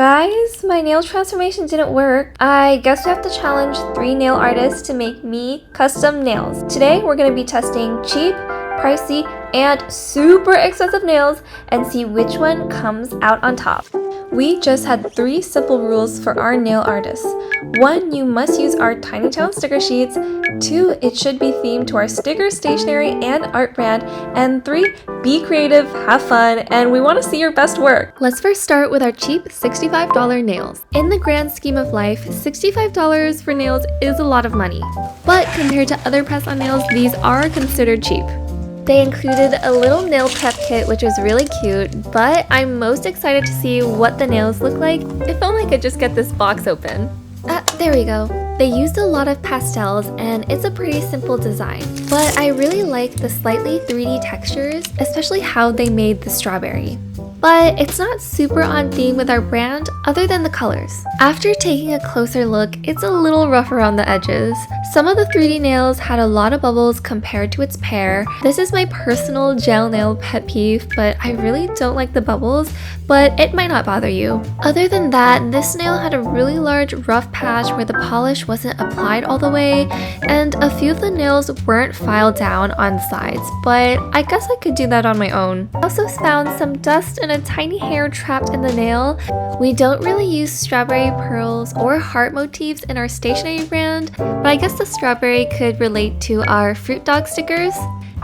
Guys, my nail transformation didn't work. I guess we have to challenge 3 nail artists to make me custom nails. Today, we're going to be testing cheap, pricey, and super expensive nails and see which one comes out on top. We just had 3 simple rules for our nail artists. 1, you must use our Tiny Town sticker sheets. 2, it should be themed to our sticker, stationery, and art brand. And 3, be creative, have fun, and we want to see your best work. Let's first start with our cheap $65 nails. In the grand scheme of life, $65 for nails is a lot of money. But compared to other press-on nails, these are considered cheap. They included a little nail prep kit, which was really cute, but I'm most excited to see what the nails look like. If only I could just get this box open. There we go. They used a lot of pastels and it's a pretty simple design, but I really like the slightly 3D textures, especially how they made the strawberry. But it's not super on theme with our brand other than the colors. After taking a closer look, it's a little rough around the edges. Some of the 3D nails had a lot of bubbles compared to its pair. This is my personal gel nail pet peeve, but I really don't like the bubbles, but it might not bother you. Other than that, this nail had a really large rough patch where the polish wasn't applied all the way, and a few of the nails weren't filed down on the sides, but I guess I could do that on my own. I also found some dust and a tiny hair trapped in the nail. We don't really use strawberry pearls or heart motifs in our stationery brand, but I guess the strawberry could relate to our fruit dog stickers.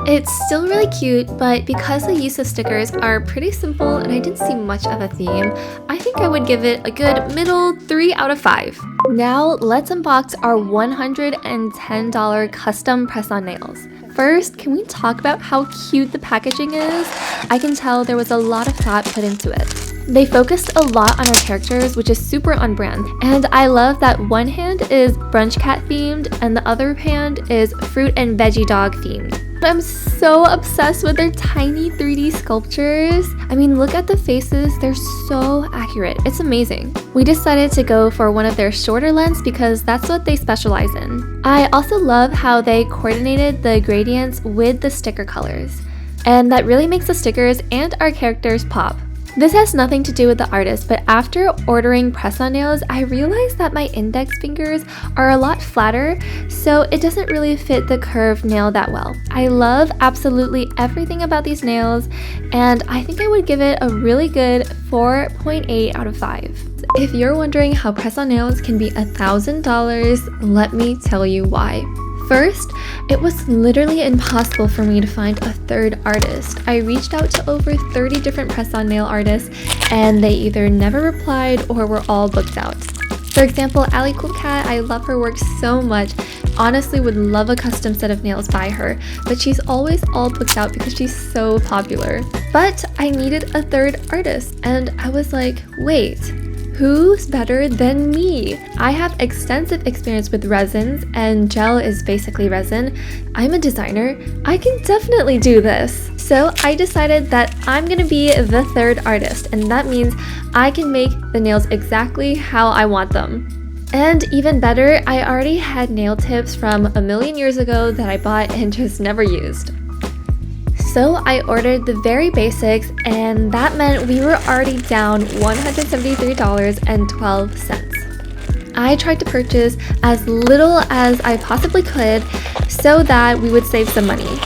It's still really cute, but because the use of stickers are pretty simple and I didn't see much of a theme, I think I would give it a good middle 3 out of 5. Now let's unbox our $110 custom press-on nails. First, can we talk about how cute the packaging is? I can tell there was a lot of thought put into it. They focused a lot on our characters, which is super on brand, and I love that one hand is brunch cat themed and the other hand is fruit and veggie dog themed. I'm so obsessed with their tiny 3D sculptures. I mean, look at the faces, they're so accurate. It's amazing. We decided to go for one of their shorter lengths because that's what they specialize in. I also love how they coordinated the gradients with the sticker colors, and that really makes the stickers and our characters pop. This has nothing to do with the artist, but after ordering press-on nails, I realized that my index fingers are a lot flatter, so it doesn't really fit the curved nail that well. I love absolutely everything about these nails, and I think I would give it a really good 4.8 out of 5. If you're wondering how press-on nails can be $1,000, let me tell you why. First, it was literally impossible for me to find a third artist. I reached out to over 30 different press-on nail artists and they either never replied or were all booked out. For example, Ali Cool Cat, I love her work so much. Honestly would love a custom set of nails by her, but she's always all booked out because she's so popular. But I needed a third artist and I was like, wait, who's better than me? I have extensive experience with resins, and gel is basically resin. I'm a designer. I can definitely do this. So I decided that I'm gonna be the third artist, and that means I can make the nails exactly how I want them. And even better, I already had nail tips from a million years ago that I bought and just never used. So I ordered the very basics, and that meant we were already down $173.12. I tried to purchase as little as I possibly could so that we would save some money.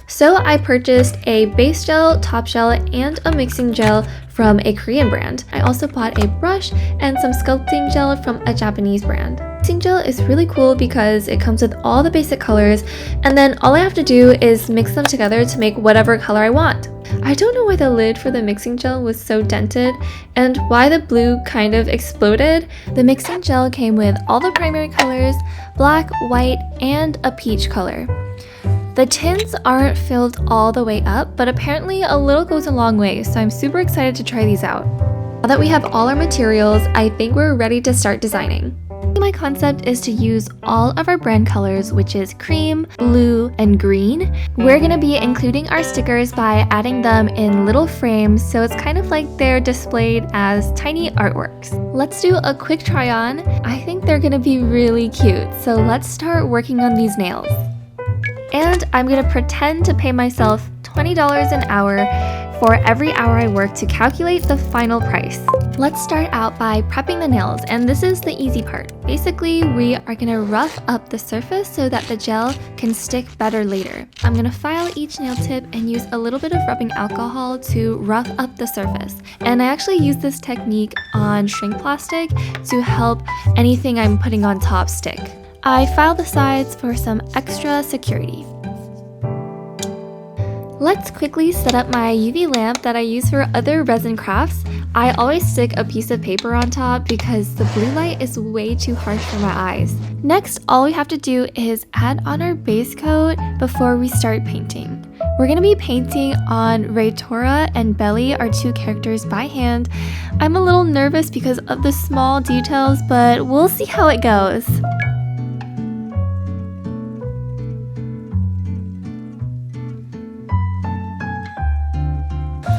So I purchased a base gel, top gel, and a mixing gel from a Korean brand. I also bought a brush and some sculpting gel from a Japanese brand. Mixing gel is really cool because it comes with all the basic colors, and then all I have to do is mix them together to make whatever color I want. I don't know why the lid for the mixing gel was so dented and why the blue kind of exploded. The mixing gel came with all the primary colors, black, white, and a peach color. The tins aren't filled all the way up, but apparently a little goes a long way, so I'm super excited to try these out. Now that we have all our materials, I think we're ready to start designing. My concept is to use all of our brand colors, which is cream, blue, and green. We're gonna be including our stickers by adding them in little frames, so it's kind of like they're displayed as tiny artworks. Let's do a quick try on. I think they're gonna be really cute, so let's start working on these nails. And I'm gonna pretend to pay myself $20 an hour for every hour I work to calculate the final price. Let's start out by prepping the nails, and this is the easy part. Basically, we are gonna rough up the surface so that the gel can stick better later. I'm gonna file each nail tip and use a little bit of rubbing alcohol to rough up the surface. And I actually use this technique on shrink plastic to help anything I'm putting on top stick. I file the sides for some extra security. Let's quickly set up my UV lamp that I use for other resin crafts. I always stick a piece of paper on top because the blue light is way too harsh for my eyes. Next, all we have to do is add on our base coat before we start painting. We're gonna be painting on Raytora and Belly, our two characters, by hand. I'm a little nervous because of the small details, but we'll see how it goes.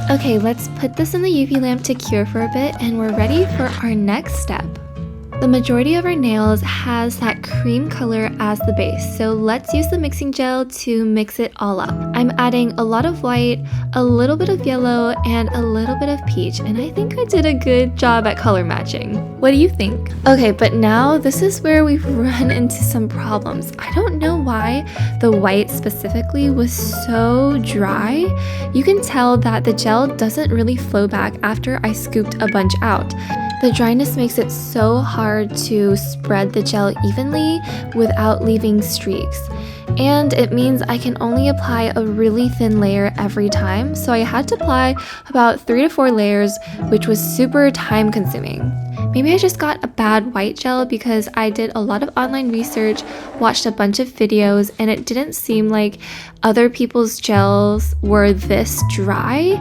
Okay, let's put this in the UV lamp to cure for a bit, and we're ready for our next step. The majority of our nails has that cream color as the base, so let's use the mixing gel to mix it all up. I'm adding a lot of white, a little bit of yellow, and a little bit of peach, and I think I did a good job at color matching. What do you think? Okay, but now this is where we've run into some problems. I don't know why the white specifically was so dry. You can tell that the gel doesn't really flow back after I scooped a bunch out. The dryness makes it so hard to spread the gel evenly without leaving streaks. And it means I can only apply a really thin layer every time, so I had to apply about 3 to 4 layers, which was super time consuming. Maybe I just got a bad white gel because I did a lot of online research, watched a bunch of videos, and it didn't seem like other people's gels were this dry.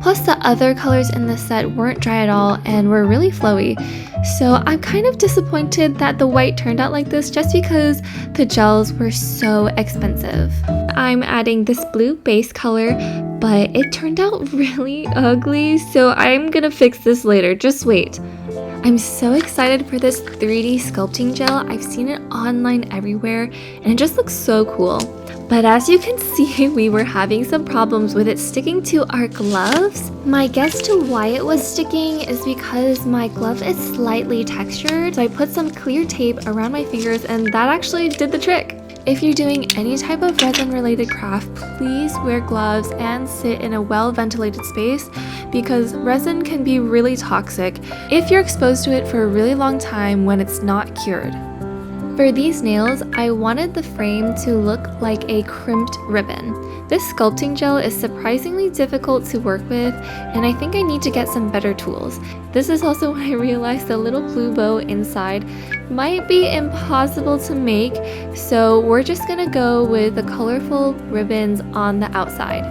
Plus the other colors in the set weren't dry at all and were really flowy. So I'm kind of disappointed that the white turned out like this just because the gels were so expensive. I'm adding this blue base color, but it turned out really ugly, so I'm gonna fix this later, just wait. I'm so excited for this 3D sculpting gel. I've seen it online everywhere and it just looks so cool. But as you can see, we were having some problems with it sticking to our gloves. My guess to why it was sticking is because my glove is slightly textured. So I put some clear tape around my fingers and that actually did the trick. If you're doing any type of resin related craft, please wear gloves and sit in a well-ventilated space because resin can be really toxic if you're exposed to it for a really long time when it's not cured. For these nails, I wanted the frame to look like a crimped ribbon. This sculpting gel is surprisingly difficult to work with, and I think I need to get some better tools. This is also when I realized the little blue bow inside might be impossible to make, so we're just gonna go with the colorful ribbons on the outside.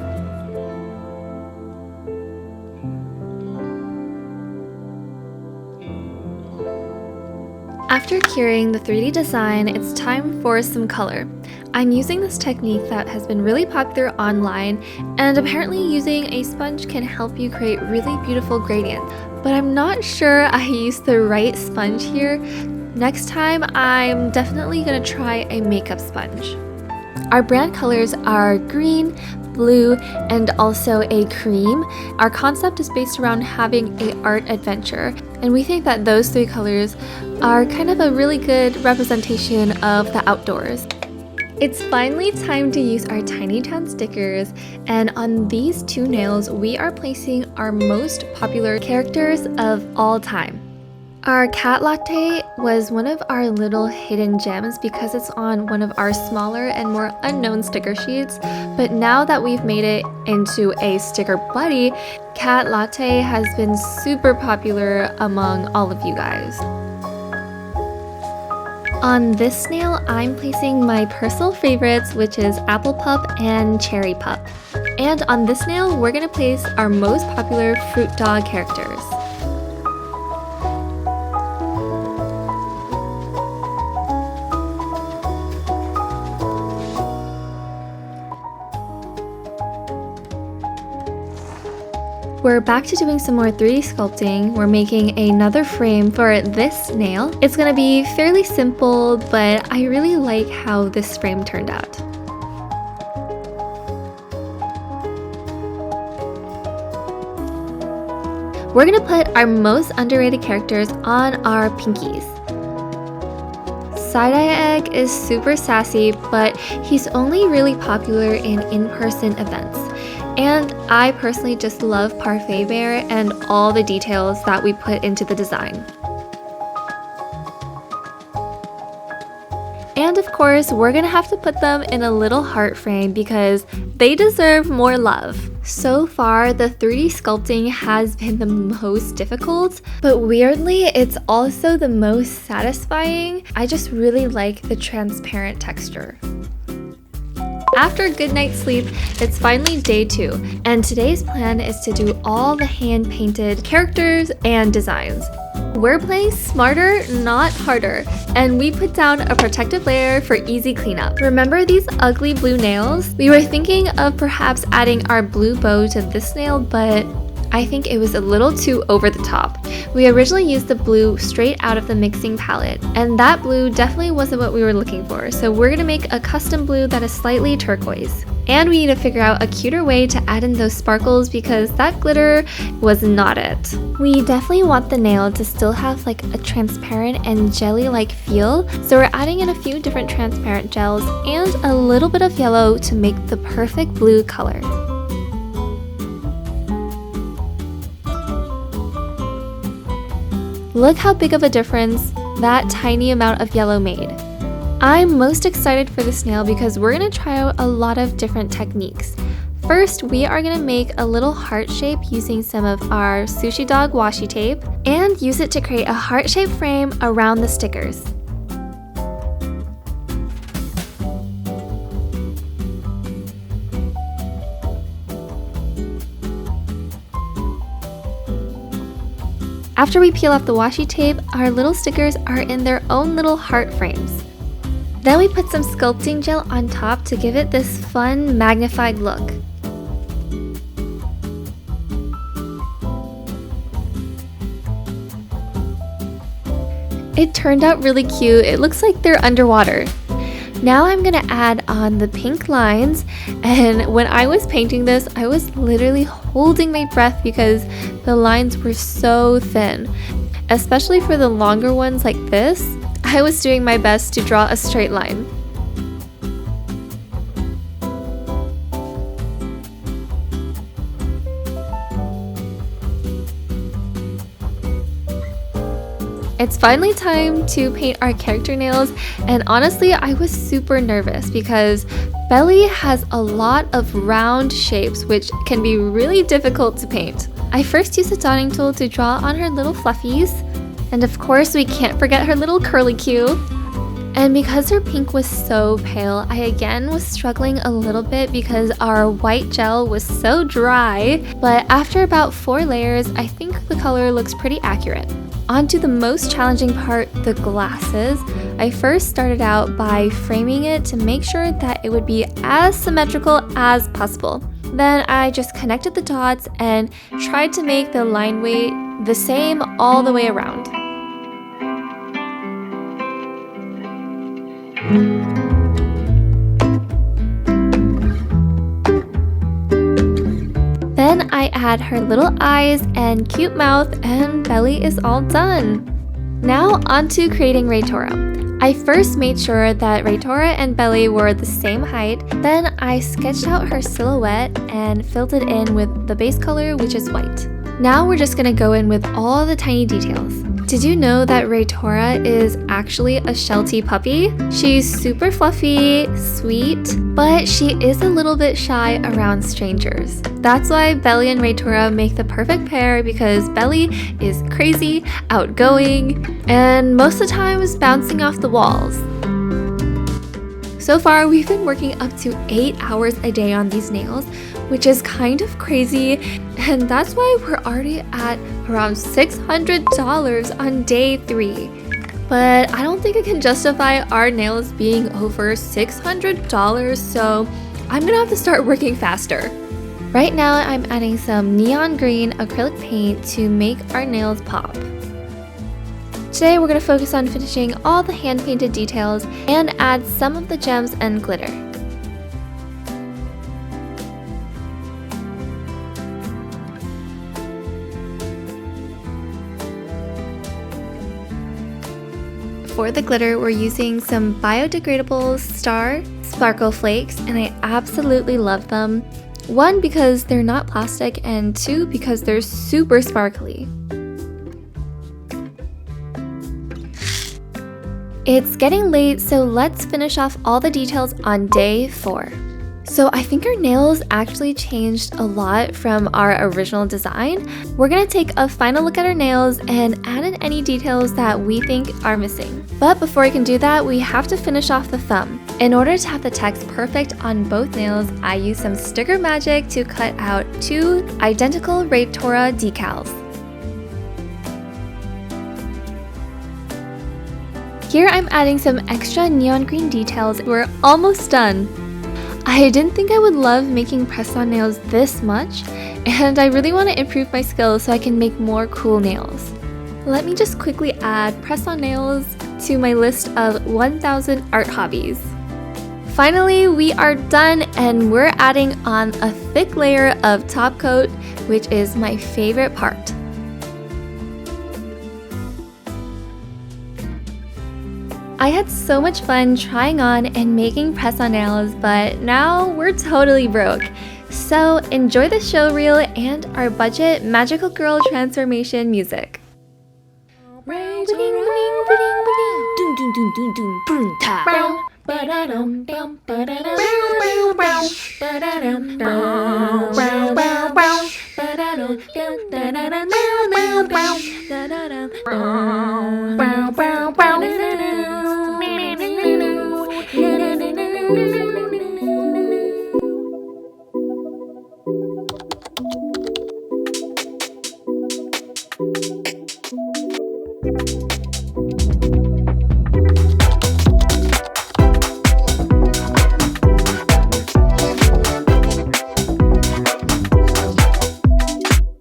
After curing the 3D design, it's time for some color. I'm using this technique that has been really popular online, and apparently using a sponge can help you create really beautiful gradients. But I'm not sure I used the right sponge here. Next time, I'm definitely gonna try a makeup sponge. Our brand colors are green, blue, and also a cream. Our concept is based around having an art adventure, and we think that those 3 colors are kind of a really good representation of the outdoors. It's finally time to use our Tiny Town stickers, and on these 2 nails, we are placing our most popular characters of all time. Our cat latte was one of our little hidden gems because it's on one of our smaller and more unknown sticker sheets, but now that we've made it into a sticker buddy, cat latte has been super popular among all of you guys. On this nail, I'm placing my personal favorites, which is Apple Pup and Cherry Pup. And on this nail, we're gonna place our most popular fruit dog characters. We're back to doing some more 3D sculpting. We're making another frame for this nail. It's gonna be fairly simple, but I really like how this frame turned out. we're gonna put our most underrated characters on our pinkies. Side-Eye Egg is super sassy, but he's only really popular in in-person events. And I personally just love Parfait Bear and all the details that we put into the design. And of course, we're gonna have to put them in a little heart frame because they deserve more love. So far, the 3D sculpting has been the most difficult, but weirdly, it's also the most satisfying. I just really like the transparent texture. After a good night's sleep, it's finally day 2, and today's plan is to do all the hand-painted characters and designs. We're playing smarter, not harder, and we put down a protective layer for easy cleanup. Remember these ugly blue nails? We were thinking of perhaps adding our blue bow to this nail, but I think it was a little too over the top. We originally used the blue straight out of the mixing palette, and that blue definitely wasn't what we were looking for, so we're gonna make a custom blue that is slightly turquoise. And we need to figure out a cuter way to add in those sparkles because that glitter was not it. We definitely want the nail to still have like a transparent and jelly-like feel, so we're adding in a few different transparent gels and a little bit of yellow to make the perfect blue color. Look how big of a difference that tiny amount of yellow made. I'm most excited for this nail because we're going to try out a lot of different techniques. First, we are going to make a little heart shape using some of our Sushi Dog washi tape and use it to create a heart-shaped frame around the stickers. After we peel off the washi tape, our little stickers are in their own little heart frames. Then we put some sculpting gel on top to give it this fun, magnified look. It turned out really cute. It looks like they're underwater. Now I'm gonna add on the pink lines, and when I was painting this, I was literally holding my breath because the lines were so thin. Especially for the longer ones like this, I was doing my best to draw a straight line. It's finally time to paint our character nails, and honestly I was super nervous because Belly has a lot of round shapes which can be really difficult to paint. I first used a dotting tool to draw on her little fluffies, and of course we can't forget her little curlicue. And because her pink was so pale, I again was struggling a little bit because our white gel was so dry, but after about 4 layers, I think the color looks pretty accurate. On to the most challenging part, the glasses. I first started out by framing it to make sure that it would be as symmetrical as possible. Then I just connected the dots and tried to make the line weight the same all the way around. Then I add her little eyes and cute mouth, and Belly is all done. Now onto creating Raytora. I first made sure that Raytora and Belly were the same height, then I sketched out her silhouette and filled it in with the base color, which is white. Now we're just gonna go in with all the tiny details. Did you know that Raytora is actually a Sheltie puppy? She's super fluffy, sweet, but she is a little bit shy around strangers. That's why Belly and Raytora make the perfect pair because Belly is crazy, outgoing, and most of the time is bouncing off the walls. So far, we've been working up to 8 hours a day on these nails, which is kind of crazy, and that's why we're already at around $600 on day 3. But I don't think I can justify our nails being over $600, so I'm gonna have to start working faster. Right now, I'm adding some neon green acrylic paint to make our nails pop. Today, we're gonna focus on finishing all the hand-painted details and add some of the gems and glitter. For the glitter, we're using some biodegradable Star Sparkle Flakes, and I absolutely love them. 1, because they're not plastic, and 2, because they're super sparkly. It's getting late, so let's finish off all the details on day 4. So I think our nails actually changed a lot from our original design. We're gonna take a final look at our nails and add in any details that we think are missing. But before we can do that, we have to finish off the thumb. In order to have the text perfect on both nails, I used some sticker magic to cut out 2 identical Raytora decals. Here I'm adding some extra neon green details. We're almost done. I didn't think I would love making press-on nails this much, and I really want to improve my skills so I can make more cool nails. Let me just quickly add press-on nails to my list of 1000 art hobbies. Finally, we are done, and we're adding on a thick layer of top coat, which is my favorite part. I had so much fun trying on and making press-on nails, but now we're totally broke. So enjoy the show reel and our budget magical girl transformation music.